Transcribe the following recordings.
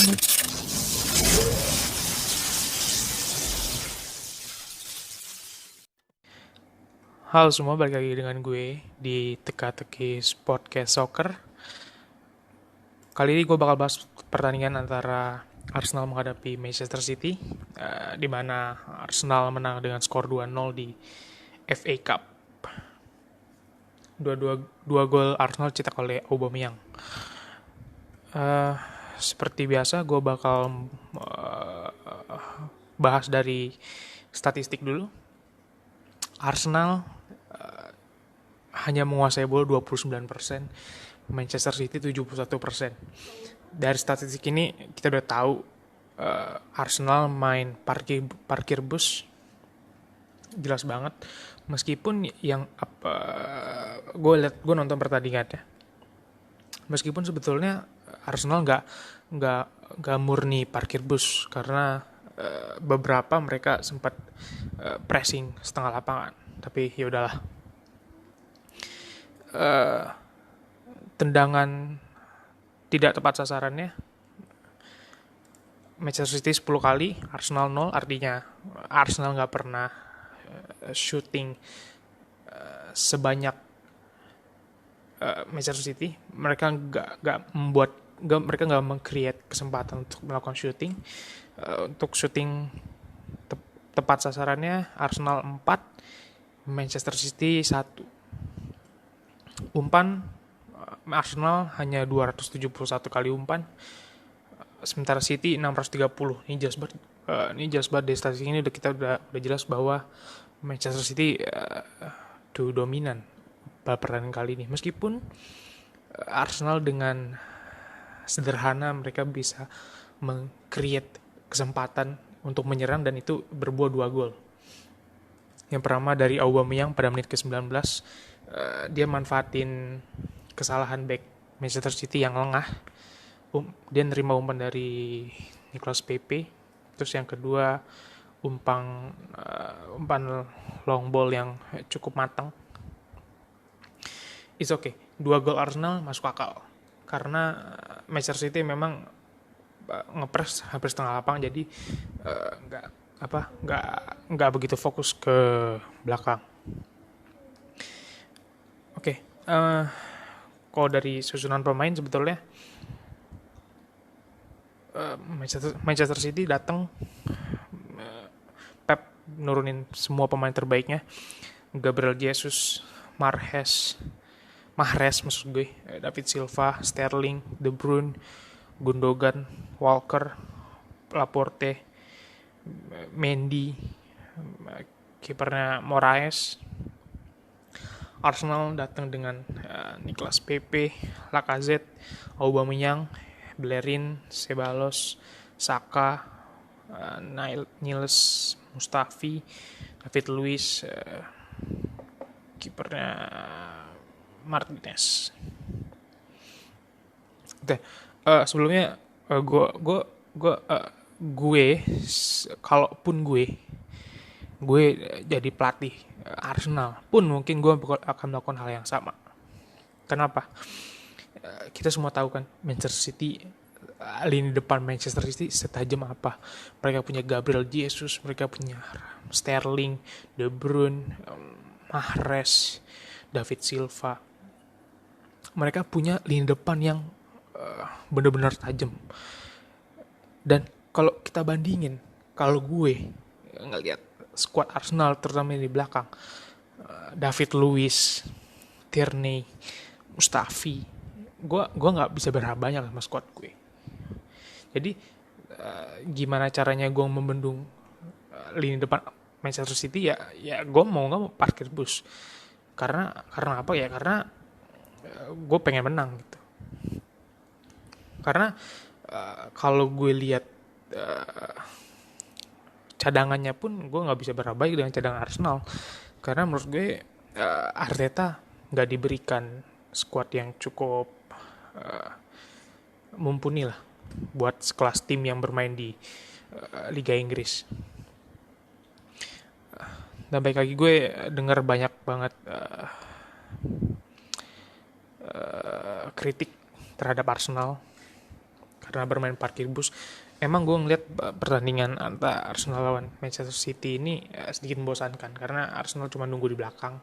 Halo semua, balik lagi dengan gue di Teka-Teki Podcast Soccer. Kali ini gue bakal bahas pertandingan antara Arsenal menghadapi Manchester City, di mana Arsenal menang dengan skor 2-0 di FA Cup. Dua gol Arsenal cetak oleh Aubameyang. Eh, Seperti biasa, gue bakal bahas dari statistik dulu. Arsenal hanya menguasai bola 29%, Manchester City 71%. Dari statistik ini kita udah tahu Arsenal main parkir bus jelas banget. Meskipun yang gue nonton pertandingannya, meskipun sebetulnya Arsenal nggak murni parkir bus karena beberapa mereka sempat pressing setengah lapangan. Tapi ya udahlah, tendangan tidak tepat sasarannya Manchester City 10 kali, Arsenal 0, artinya Arsenal nggak pernah shooting sebanyak Manchester City. Mereka mereka nggak meng-create kesempatan untuk melakukan shooting. Untuk shooting tepat sasarannya Arsenal 4, Manchester City 1. Umpan Arsenal hanya 271 kali umpan, sementara City 630. Ini jelas banget dari statistik ini udah jelas bahwa Manchester City dominan pada pertandingan kali ini. Meskipun Arsenal dengan sederhana mereka bisa meng-create kesempatan untuk menyerang dan itu berbuah 2 gol. Yang pertama dari Aubameyang pada menit ke-19, dia manfaatin kesalahan back Manchester City yang lengah. Dia nerima umpan dari Nicolas Pepe. Terus yang kedua umpan long ball yang cukup matang. It's okay. 2 gol Arsenal masuk akal. Karena Manchester City memang ngepres hampir setengah lapangan, jadi nggak begitu fokus ke belakang. Oke, kalau dari susunan pemain sebetulnya Manchester City datang, Pep nurunin semua pemain terbaiknya, Gabriel Jesus, Mahrez maksud gue, David Silva, Sterling, De Bruyne, Gundogan, Walker, Laporte, Mendy, kipernya Moraes. Arsenal datang dengan Nicolas Pepe, Lacazette, Aubameyang, Bellerin, Ceballos, Saka, Niles, Mustafi, David Luiz, kipernya Martinez. Sebelumnya gue kalaupun gue jadi pelatih Arsenal pun mungkin gue akan melakukan hal yang sama. Kenapa? Kita semua tahu kan Manchester City, lini depan Manchester City setajam apa. Mereka punya Gabriel Jesus, mereka punya Sterling, De Bruyne, Mahrez, David Silva. Mereka punya lini depan yang benar-benar tajam. Dan kalau kita bandingin, kalau gue ngelihat skuad Arsenal terutama di belakang, David Luiz, Tierney, Mustafi, gue nggak bisa berharap banyak sama skuad gue. Jadi gimana caranya gue membendung lini depan Manchester City, ya gue mau nggak mau parkir bus. Karena apa ya? Karena gue pengen menang gitu. Karena kalau gue lihat cadangannya pun gue nggak bisa berharap baik dengan cadangan Arsenal, karena menurut gue Arteta nggak diberikan skuad yang cukup mumpuni lah buat sekelas tim yang bermain di Liga Inggris. Dan baik lagi gue dengar banyak banget kritik terhadap Arsenal karena bermain parkir bus. Emang gue ngeliat pertandingan antara Arsenal lawan Manchester City ini sedikit membosankan karena Arsenal cuma nunggu di belakang,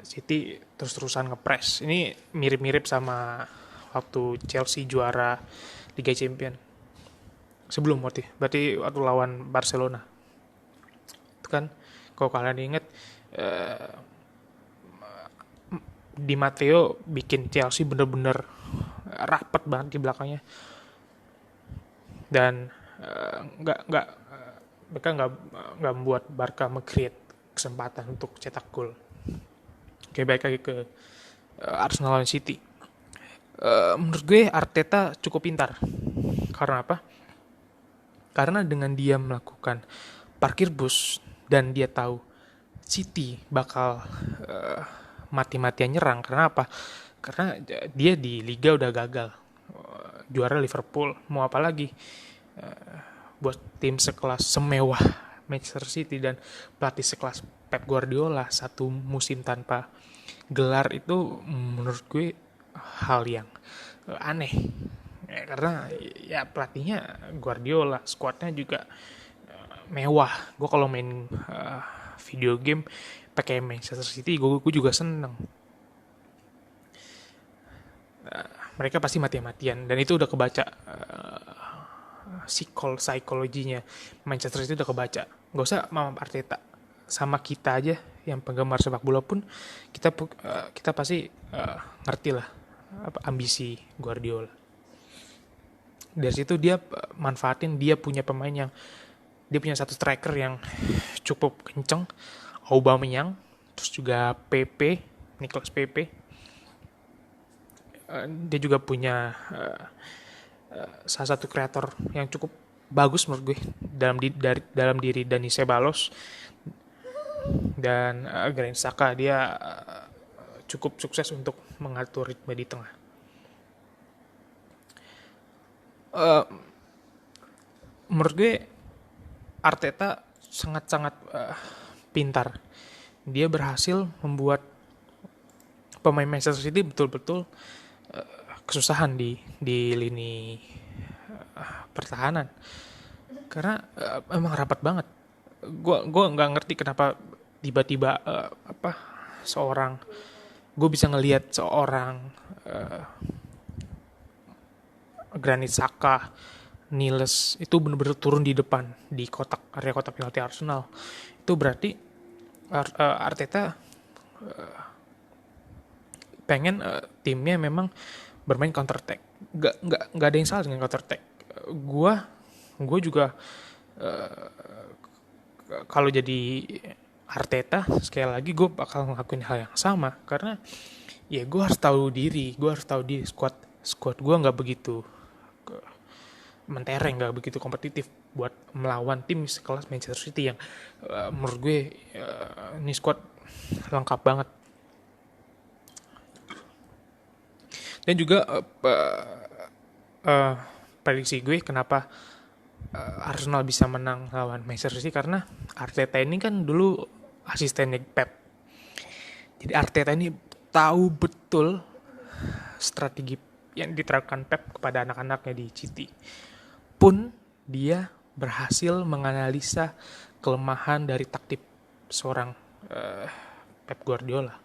City terus-terusan ngepres. Ini mirip-mirip sama waktu Chelsea juara Liga Champion sebelum berarti waktu lawan Barcelona itu kan, kalau kalian inget, Di Matteo bikin Chelsea bener-bener rapet banget di belakangnya, dan nggak mereka nggak membuat Barca meng-create kesempatan untuk cetak gol. Oke, baik lagi ke Arsenal dan City. Menurut gue Arteta cukup pintar. Karena apa? Karena dengan dia melakukan parkir bus dan dia tahu City bakal mati-matian nyerang. Karena apa? Karena dia di Liga udah gagal, juara Liverpool, mau apa lagi buat tim sekelas semewah Manchester City dan pelatih sekelas Pep Guardiola satu musim tanpa gelar itu menurut gue hal yang aneh ya, karena ya pelatihnya Guardiola, skuadnya juga mewah. Gue kalau main video game pakai Manchester City, gue juga seneng. Mereka pasti mati-matian dan itu udah kebaca, psikologinya Manchester City udah kebaca. Gak usah Mama Arteta, sama kita aja yang penggemar sepak bola pun kita pasti ngerti lah apa ambisi Guardiola. Dari situ dia manfaatin dia punya pemain yang dia punya satu striker yang cukup kenceng, Aubameyang, terus juga Pepe, Nicolas Pepe. Dia juga punya salah satu kreator yang cukup bagus menurut gue dalam diri Dani Ceballos dan Granit Xhaka. Dia cukup sukses untuk mengatur ritme di tengah. Menurut gue Arteta sangat-sangat pintar. Dia berhasil membuat pemain Manchester City betul-betul kesusahan di lini pertahanan karena emang rapat banget. Gue nggak ngerti kenapa tiba-tiba gue bisa ngelihat seorang Granit Xhaka, Niles itu benar-benar turun di depan di area kotak penalti Arsenal. Itu berarti Arteta pengen timnya memang bermain counter attack. Gak ada yang salah dengan counter attack. Gue juga kalau jadi Arteta sekali lagi gue bakal ngelakuin hal yang sama karena ya gue harus tahu diri, squad gue nggak begitu mentereng, nggak begitu kompetitif buat melawan tim sekelas Manchester City yang menurut gue ini squad lengkap banget. Dan juga prediksi gue kenapa Arsenal bisa menang lawan Manchester City karena Arteta ini kan dulu asistennya Pep. Jadi Arteta ini tahu betul strategi yang diterapkan Pep kepada anak-anaknya di City. Pun dia berhasil menganalisa kelemahan dari taktik seorang Pep Guardiola.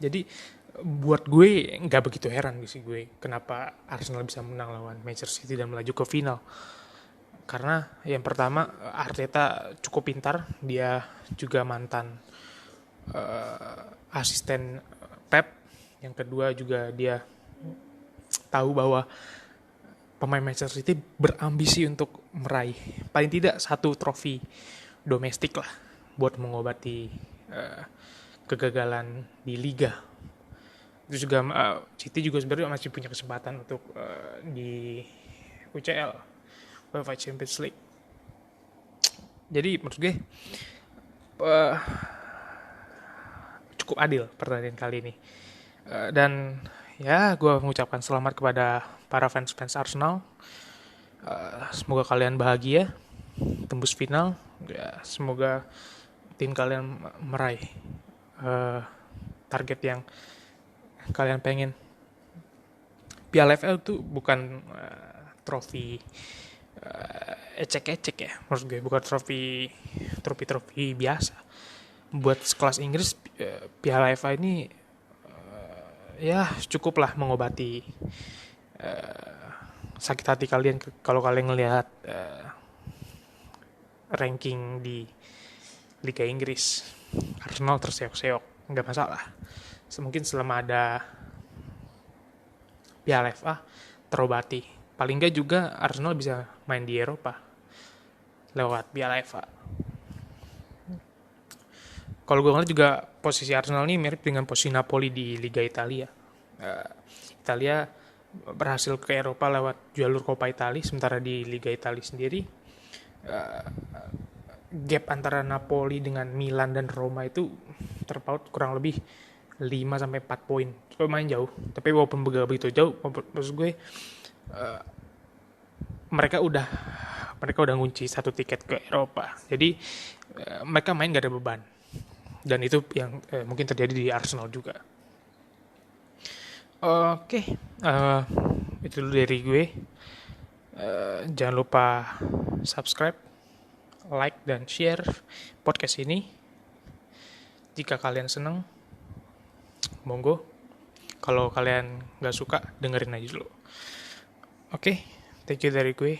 Jadi buat gue nggak begitu heran sih gue kenapa Arsenal bisa menang lawan Manchester City dan melaju ke final. Karena yang pertama Arteta cukup pintar, dia juga mantan asisten Pep. Yang kedua juga dia tahu bahwa pemain Manchester City berambisi untuk meraih paling tidak satu trofi domestik lah buat mengobati kegagalan di Liga. Itu juga City juga sebenarnya masih punya kesempatan untuk di UCL, UEFA Champions League. Jadi menurut gue cukup adil pertandingan kali ini. Dan ya gue mengucapkan selamat kepada para fans Arsenal. Semoga kalian bahagia tembus final. Ya, semoga tim kalian meraih target yang kalian pengen. Piala FA itu bukan trofi ecek-ecek ya, maksud gue bukan trofi biasa. Buat sekelas Inggris, Piala FA ini ya cukuplah mengobati sakit hati kalian kalau kalian ngelihat ranking di Liga Inggris. Arsenal terseok-seok, nggak masalah. Mungkin selama ada Piala FA terobati. Paling nggak juga Arsenal bisa main di Eropa lewat Piala FA. Kalau gue ngeliat juga posisi Arsenal ini mirip dengan posisi Napoli di Liga Italia. Italia berhasil ke Eropa lewat jalur Coppa Italia, sementara di Liga Italia sendiri gap antara Napoli dengan Milan dan Roma itu terpaut kurang lebih 5-4 poin. Lumayan jauh, tapi walaupun begitu jauh, maksud gue mereka udah ngunci satu tiket ke Eropa. Jadi mereka main gak ada beban. Dan itu yang mungkin terjadi di Arsenal juga. Oke, itu dulu dari gue. Jangan lupa subscribe, like, dan share podcast ini. Jika kalian senang, monggo. Kalau kalian gak suka, dengerin aja dulu. Oke, thank you dari gue.